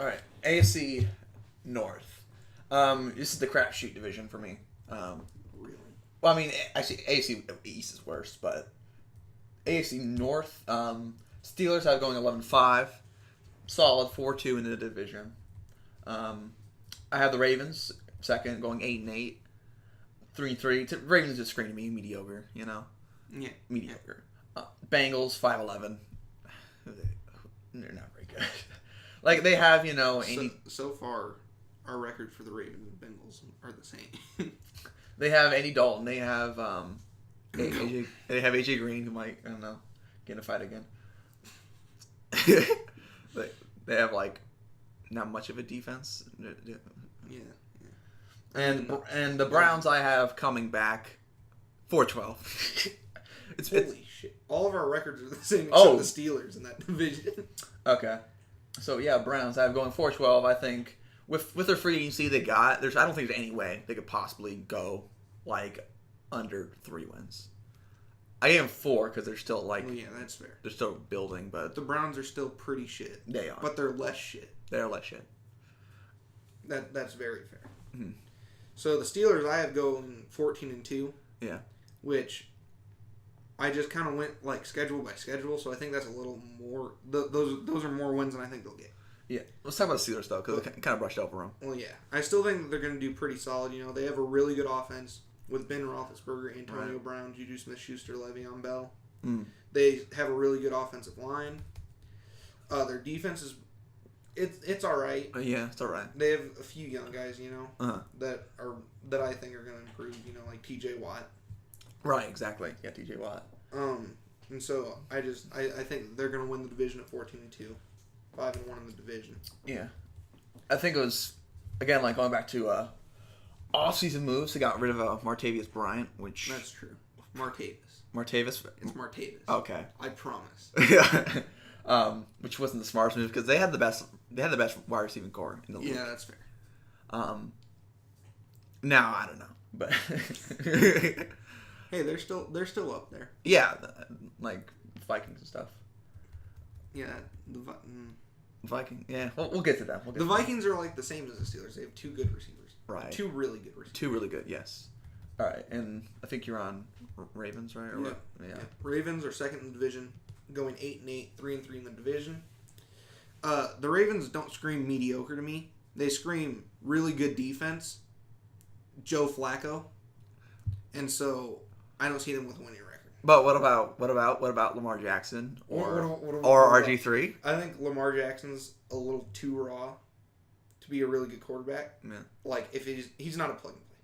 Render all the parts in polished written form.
All right, AFC North. This is the crapshoot division for me. Really? Well, I mean, actually, AFC East is worse, but AFC North. Steelers have going 11-5, solid 4-2 in the division. I have the Ravens second, going 8-8, 3-3. Ravens just scream to me mediocre, you know. Yeah. Mediocre. Bengals 5-11. They're not very good. Like they have, you know, so far, our record for the Ravens and Bengals are the same. They have Andy Dalton. They have AJ. They have AJ Green, who might, I don't know, get in a fight again. They have like not much of a defense. Yeah. And the Browns I have coming back 4-12. Holy shit! All of our records are the same except the Steelers in that division. Okay, so yeah, Browns I have going 4-12. I think with their free agency they got, I don't think there's any way they could possibly go like under 3 wins. I gave them 4 because they're still like. Well, yeah, that's fair. They're still building, but the Browns are still pretty shit. They are, but they're less shit. They're less shit. That's very fair. Mm-hmm. So the Steelers I have going 14-2. Yeah. Which I just kind of went like schedule by schedule, so I think that's a little more. Those are more wins than I think they'll get. Yeah, let's talk about the Steelers though, because they kind of brushed over them. Well, yeah, I still think that they're going to do pretty solid. You know, they have a really good offense with Ben Roethlisberger, Antonio Brown, Juju Smith-Schuster, Le'Veon Bell. Mm. They have a really good offensive line. Their defense is it's all right. Yeah, it's all right. They have a few young guys, you know, that I think are going to improve. You know, like T.J. Watt. Right, exactly. Yeah, T.J. Watt. And so I think they're going to win the division at 14-2, 5-1 in the division. Yeah, I think it was again like going back to off-season moves. They got rid of Martavius Bryant, which that's true. Martavis. It's Martavis. Okay. I promise. Yeah. Which wasn't the smartest move because they had the best wide receiving core in the league. Yeah, that's fair. Now I don't know, but hey, they're still up there. Yeah, like Vikings and stuff. Yeah, Viking. Yeah, we'll get to that. The Vikings are like the same as the Steelers. They have 2 good receivers. Right. 2 really good receivers. 2 really good. Yes. All right, and I think you're on Ravens, right? Or yeah. Ravens are second in the division, going 8-8, 3-3 in the division. The Ravens don't scream mediocre to me. They scream really good defense. Joe Flacco, and so I don't see them with a winning record. But what about Lamar Jackson or RG3? I think Lamar Jackson's a little too raw to be a really good quarterback. Yeah. Like if he's not a plug and play.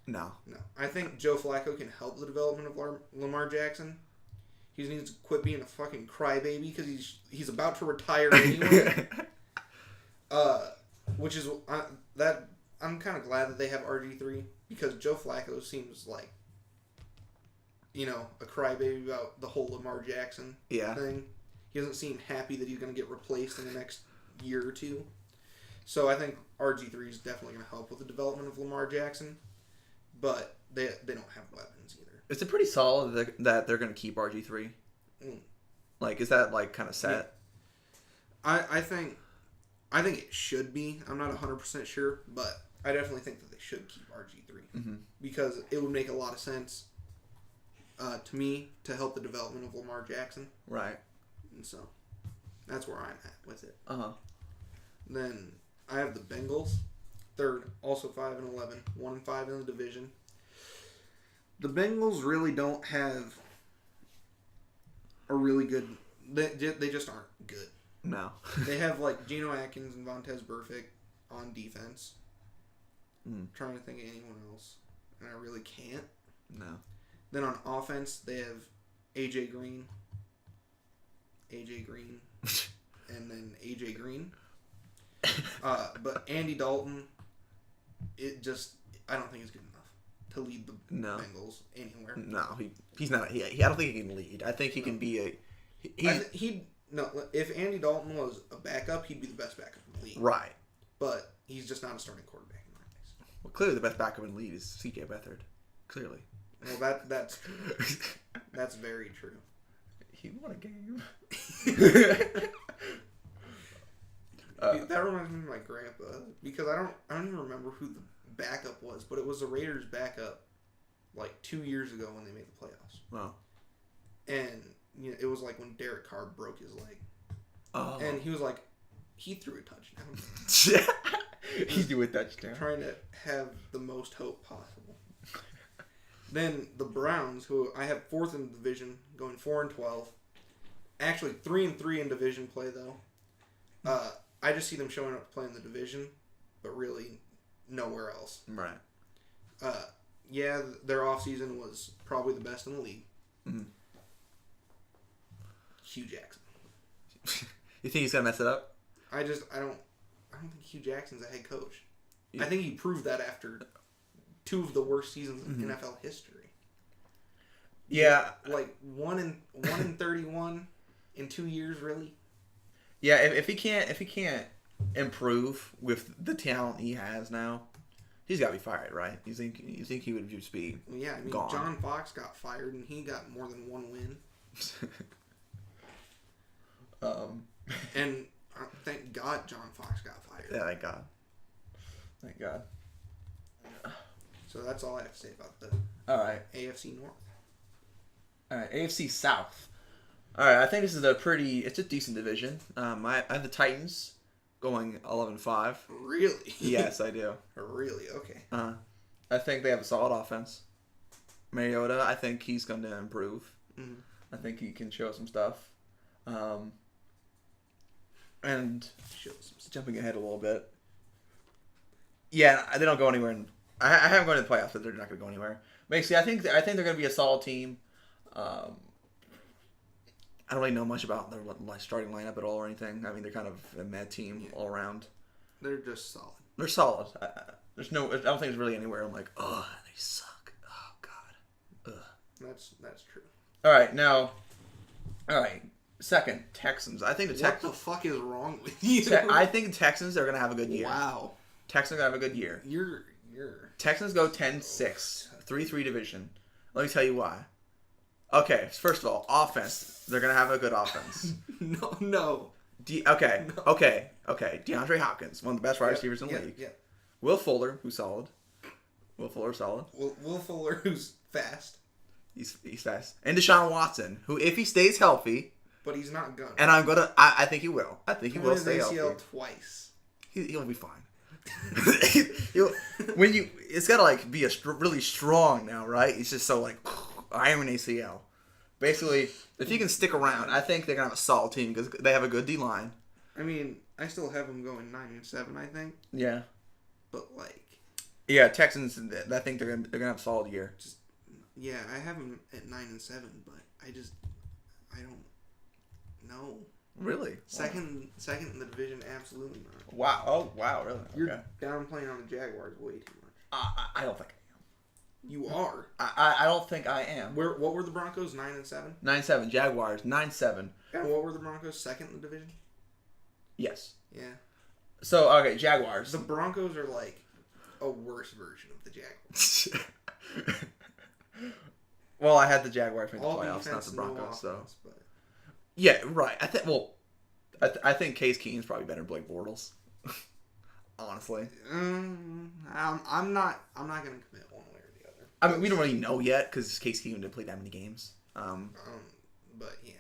No. I think Joe Flacco can help the development of Lamar Jackson. He needs to quit being a fucking crybaby because he's about to retire anyway. Which is that I'm kind of glad that they have RG3 because Joe Flacco seems like, you know, a crybaby about the whole Lamar Jackson thing. He doesn't seem happy that he's going to get replaced in the next year or 2. So I think RG3 is definitely going to help with the development of Lamar Jackson, but they don't have weapons either. Is it pretty solid that they're going to keep RG3? Like, is that like kind of set? Yeah. I think it should be. I'm not 100% sure, but I definitely think that they should keep RG3 because it would make a lot of sense to me to help the development of Lamar Jackson. Right. And so that's where I'm at with it. Then I have the Bengals, third, also 5-11, 1-5 in the division. The Bengals really don't have a really good. They just aren't good. No. They have like Geno Atkins and Vontaze Burfict on defense. I'm trying to think of anyone else, and I really can't. No. Then on offense, they have AJ Green, and then AJ Green. But Andy Dalton, I don't think he's good enough to lead the Bengals anywhere. No, he's not. I don't think he can lead. I think he can be a. If Andy Dalton was a backup, he'd be the best backup in the league. Right. But he's just not a starting quarterback in my eyes. Well, clearly the best backup in the league is C.J. Beathard. Clearly. Well, that's true. That's very true. He won a game. That reminds me of my grandpa because I don't even remember who the backup was, but it was the Raiders' backup like 2 years ago when they made the playoffs. Wow. And it was like when Derek Carr broke his leg. Oh. And he was like, he threw a touchdown. He threw a touchdown. Trying to have the most hope possible. Then the Browns, who I have 4th in the division, going 4-12. Actually, 3-3 in division play though. I just see them showing up playing the division, but really nowhere else. Right. Yeah, their offseason was probably the best in the league. Mm-hmm. Hugh Jackson. You think he's gonna mess it up? I don't think Hugh Jackson's a head coach. Yeah. I think he proved that after 2 of the worst seasons in NFL history. Yeah, like 1 in 31 in 2 years, really. Yeah, if he can't improve with the talent he has now, he's got to be fired, right? You think he would just be yeah, I mean, gone. John Fox got fired and he got more than 1 win. And thank God John Fox got fired. Yeah, thank God. Thank God. So that's all I have to say about the AFC North. All right, AFC South. All right, I think this is it's a decent division. I have the Titans going 11-5. Really? Yes, I do. Really? Okay. I think they have a solid offense. Mariota, I think he's going to improve. Mm-hmm. I think he can show some stuff. And jumping ahead a little bit. Yeah, they don't go anywhere. I haven't gone to the playoffs, but they're not going to go anywhere. Basically, I think they're going to be a solid team. I don't really know much about their starting lineup at all or anything. I mean, they're kind of a mad team all around. They're just solid. They're solid. I don't think there's really anywhere I'm like, oh, they suck. Oh God. Ugh. That's true. All right. Second, Texans. I think What the fuck is wrong with you? I think the Texans are going to have a good year. Wow. Texans are going to have a good year. You're Texans go 10-6, 3-3 division. Let me tell you why. Okay, first of all, offense. They're going to have a good offense. No. Okay. DeAndre Hopkins, one of the best wide receivers in the league. Yeah. Will Fuller, who's solid. Will Fuller, who's fast. He's fast. And Deshaun Watson, who, if he stays healthy... But he's not gonna. And I think he will. I think he will stay healthy. ACL twice. He'll be fine. It's gotta be really strong now, right? It's just so iron ACL. Basically, if he can stick around, I think they're gonna have a solid team because they have a good D line. I mean, I still have them going 9-7. I think. Yeah. But Yeah, Texans. I think they're gonna have a solid year. Yeah, I have them at 9-7, but I don't know. Really? Second in the division, absolutely not. Wow. Oh, wow. Really? You're downplaying on the Jaguars way too much. I don't think I am. You are. I don't think I am. What were the Broncos? 9-7. 9-7. Jaguars 9-7. And what were the Broncos? Second in the division. Yes. Yeah. So Jaguars. The Broncos are a worse version of the Jaguars. Well, I had the Jaguars make the All playoffs, defense, not the Broncos. no offense, so. but... Yeah, right. I think Case Keenum's probably better than Blake Bortles. Honestly. I'm not going to commit one way or the other. I mean, we don't really know yet because Case Keenum didn't play that many games. But yeah,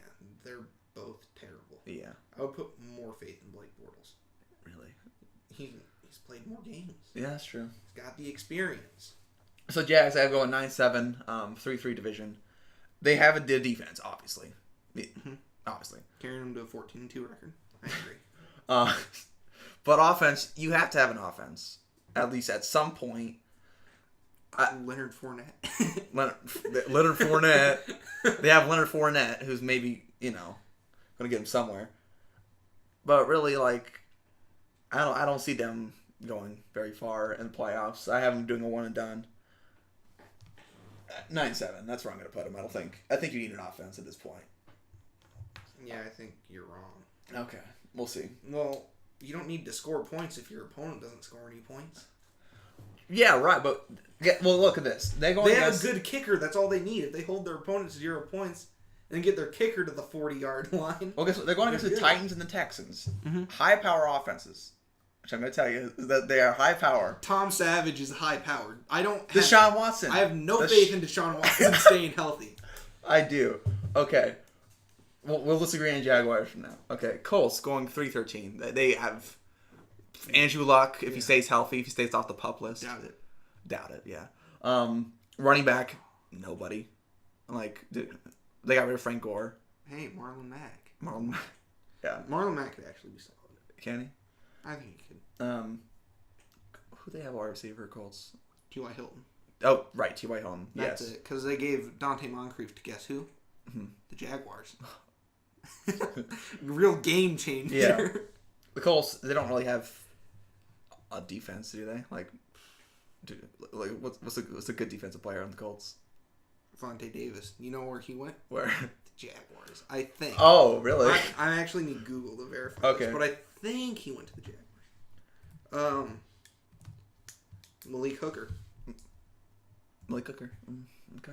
they're both terrible. Yeah. I would put more faith in Blake Bortles. Really? He's played more games. Yeah, that's true. He's got the experience. So Jags, I have going 9-7, 3-3 division. They have a defense, obviously. Mm-hmm. Obviously. Carrying them to a 14-2 record. I agree. But offense, you have to have an offense. At least at some point. Leonard Fournette. Leonard Fournette. They have Leonard Fournette, who's maybe, going to get him somewhere. But really, I don't see them going very far in the playoffs. I have them doing a one and done. 9-7. That's where I'm going to put them. I think you need an offense at this point. Yeah, I think you're wrong. Okay. We'll see. Well, you don't need to score points if your opponent doesn't score any points. Yeah, right. But, look at this. They have a good kicker. That's all they need. If they hold their opponent to 0 points, and get their kicker to the 40-yard line. Well, guess what? They're going against the Titans and the Texans. Mm-hmm. High-power offenses. Which I'm going to tell you is that they are high-power. Tom Savage is high-powered. Deshaun Watson. I have no faith in Deshaun Watson staying healthy. I do. Okay. We'll disagree on Jaguars from now. Okay. Colts going 3-13. They have Andrew Luck if he stays healthy, if he stays off the PUP list. Doubt it, yeah. Running back, nobody. Like, they got rid of Frank Gore. Hey, Marlon Mack. Yeah. Marlon Mack could actually be solid. Can he? I think he could. Who they have wide receiver Colts? T.Y. Hilton. Oh, right, T.Y. Hilton. That's it. Because they gave Dante Moncrief to guess who? Mm-hmm. The Jaguars. Real game changer. Yeah. The Colts, they don't really have a defense, do they? Like what's a good defensive player on the Colts? Vontae Davis. You know where he went? Where? The Jaguars, I think. Oh, really? I actually need Google to verify this, but I think he went to the Jaguars. Malik Hooker. Okay.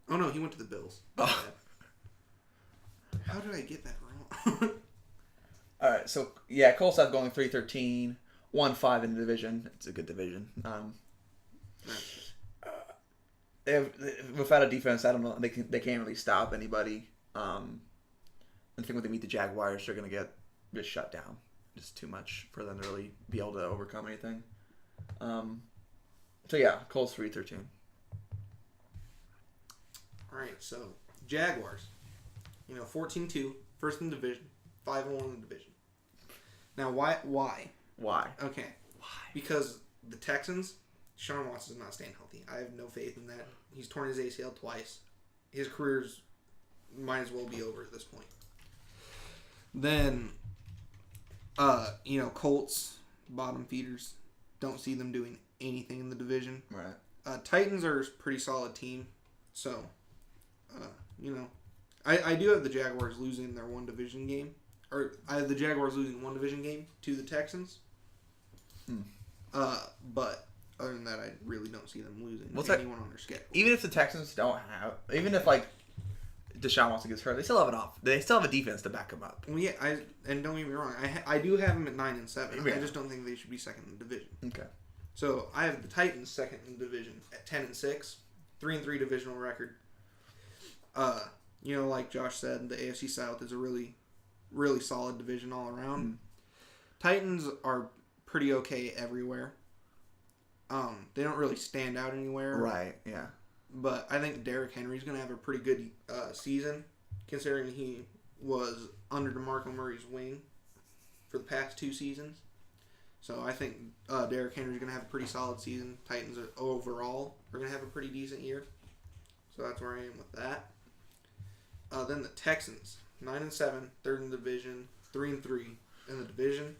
Oh, no, he went to the Bills. Oh. How did I get that wrong? All right, so, yeah, Colts have going 3-13, 1-5 in the division. It's a good division. Without a defense, I don't know. They can't really stop anybody. I think when they meet the Jaguars, they're going to get just shut down. Just too much for them to really be able to overcome anything. So, yeah, Colts 3-13. All right, so Jaguars, 14-2, first in the division, 5-1 in the division. Now, why? Why? Okay. Why? Because the Texans, Deshaun Watson is not staying healthy. I have no faith in that. He's torn his ACL twice. His career's might as well be over at this point. Then, Colts, bottom feeders, don't see them doing anything in the division. Right. Titans are a pretty solid team, so, I do have the Jaguars losing their one division game. Or I have the Jaguars losing one division game to the Texans. But other than that, I really don't see them losing anyone on their schedule. Even if the Texans don't have, even if like Deshaun Watson gets hurt, they still have a defense to back them up. Well, yeah, and don't get me wrong, I do have them at 9-7. Yeah. I just don't think they should be second in the division. Okay. So I have the Titans second in the division at 10-6, 3-3 divisional record. Like Josh said, the AFC South is a really, really solid division all around. Titans are pretty okay everywhere. They don't really stand out anywhere. Right, yeah. But I think Derrick Henry's going to have a pretty good season, considering he was under DeMarco Murray's wing for the past 2 seasons. So I think Derrick Henry's going to have a pretty solid season. Titans overall are going to have a pretty decent year. So that's where I am with that. Then the Texans, 9-7, third in the division, 3-3 in the division.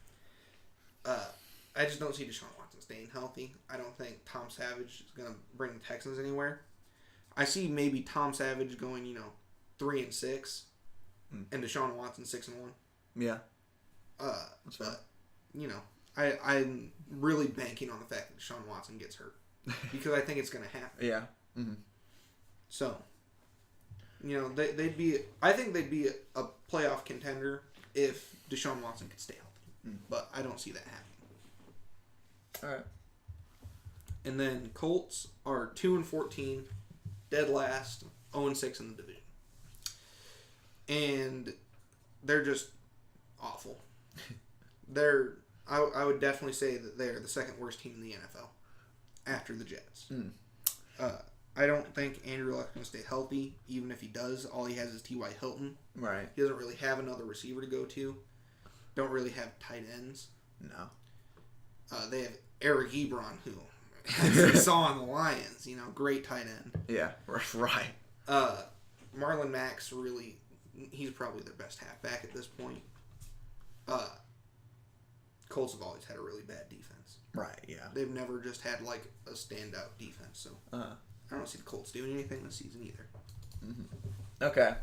I just don't see Deshaun Watson staying healthy. I don't think Tom Savage is going to bring the Texans anywhere. I see maybe Tom Savage going, 3-6, and Deshaun Watson 6-1. Yeah. But I'm really banking on the fact that Deshaun Watson gets hurt because I think it's going to happen. Yeah. Mm-hmm. So, they'd be. I think they'd be a playoff contender if Deshaun Watson could stay healthy, but I don't see that happening. All right. And then Colts are 2-14, dead last, 0-6 in the division, and they're just awful. I would definitely say that they're the second worst team in the NFL after the Jets. I don't think Andrew Luck's going to stay healthy. Even if he does, all he has is T.Y. Hilton. Right. He doesn't really have another receiver to go to. Don't really have tight ends. No. They have Eric Ebron, who, as we saw on the Lions, great tight end. Yeah, right. Marlon Mack's really, he's probably their best halfback at this point. Colts have always had a really bad defense. Right, yeah. They've never just had, a standout defense, so I don't see the Colts doing anything this season either. Mm-hmm. Okay.